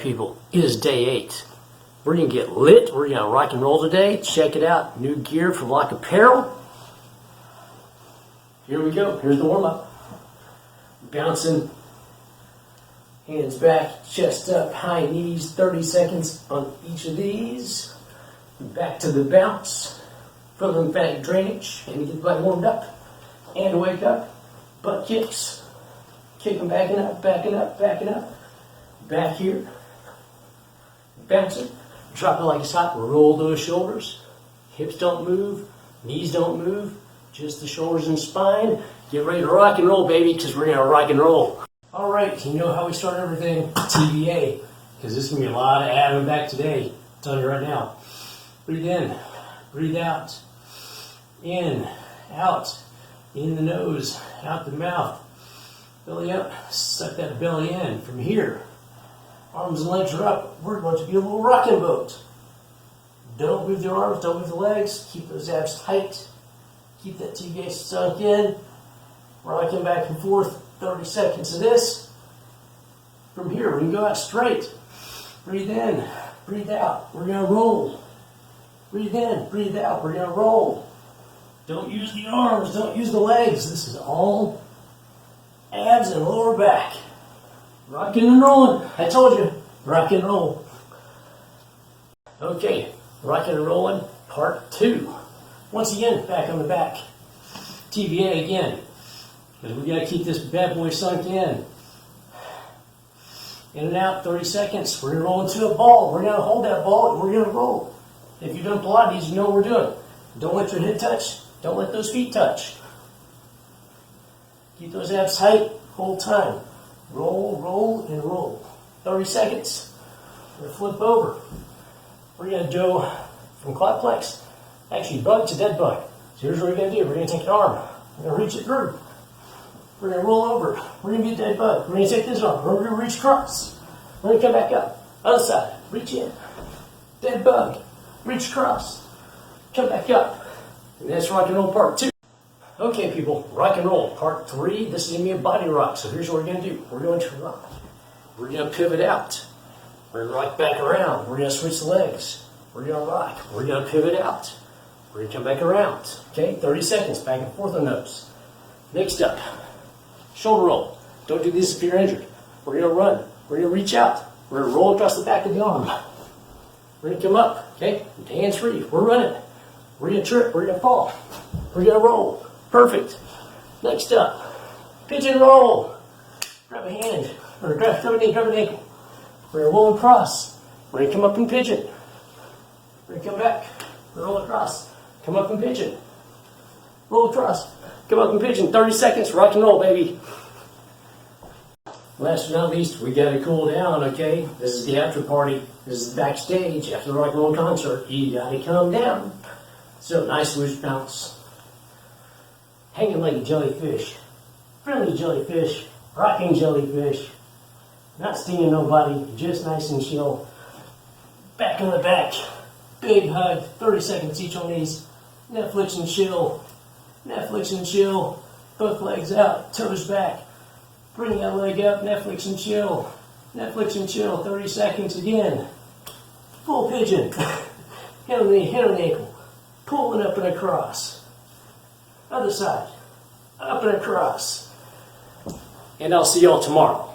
Alright people, it is day 8. We're going to get lit, we're going to rock and roll today. Check it out, new gear from Rock Apparel. Here we go, here's the warm-up. Bouncing, hands back, chest up, high knees, 30 seconds on each of these. Back to the bounce, for lymphatic drainage, and get the body warmed up. And wake up, butt kicks. Kick them backing up, backing up, backing up. Back here, bounce it, drop it like it's hot, roll those shoulders. Hips don't move, knees don't move, just the shoulders and spine. Get ready to rock and roll, baby, because we're going to rock and roll. All right, you know how we start everything? TVA, because this is going to be a lot of adding back today. I'm telling you right now. Breathe in, breathe out. In, out, in the nose, out the mouth. Belly up, suck that belly in. From here, arms and legs are up. We're going to be a little rocking boat. Don't move the arms, don't move the legs. Keep those abs tight. Keep that TVA sunk in. Rocking back and forth, 30 seconds of this. From here, we can go out straight. Breathe in, breathe out. We're going to roll. Breathe in, breathe out. We're going to roll. Don't use the arms, don't use the legs. This is all abs and lower back. Rocking and rolling. I told you, rock and roll. Okay, rocking and rolling, part 2. Once again, back on the back. TVA again. Because we got to keep this bad boy sunk in. In and out, 30 seconds. We're going to roll into a ball. We're going to hold that ball and we're going to roll. If you've done Pilates, you know what we're doing. Don't let your head touch. Don't let those feet touch. Keep those abs tight, whole time. Roll, roll, and roll. 30 seconds. We're going to flip over. We're going to go from quad plex, actually bug to dead bug. So here's what we're going to do. We're going to take an arm. We're going to reach it through. We're going to roll over. We're going to be dead bug. We're going to take this arm. We're going to reach across. We're going to come back up. Other side. Reach in. Dead bug. Reach across. Come back up. And that's rock and roll part 2. Okay, people, rock and roll, part 3. This is going to be a body rock, so here's what we're going to do. We're going to rock. We're going to pivot out. We're going to rock back around. We're going to switch the legs. We're going to rock. We're going to pivot out. We're going to come back around. Okay, 30 seconds, back and forth on those. Next up, shoulder roll. Don't do this if you're injured. We're going to run. We're going to reach out. We're going to roll across the back of the arm. We're going to come up, okay, hands free. We're running. We're going to trip. We're going to fall. We're going to roll. Perfect. Next up, pigeon roll. Grab a hand, or grab a knee, grab an ankle. We're going to roll across. We're going to come up in pigeon. We're going to come back. Roll across. Come up in pigeon. Roll across. Come up in pigeon. 30 seconds. Rock and roll, baby. Last but not least, we got to cool down, okay? This is the after party. This is backstage after the rock and roll concert. You got to calm down. So, nice loose bounce. Hanging like a jellyfish, friendly jellyfish, rocking jellyfish, not stinging nobody, just nice and chill. Back on the back, big hug, 30 seconds each on these. Netflix and chill, Netflix and chill, both legs out, toes back. Bring that leg up, Netflix and chill, 30 seconds again. Full pigeon, hit on the ankle, pulling up and across. Other side, up and across. And I'll see y'all tomorrow.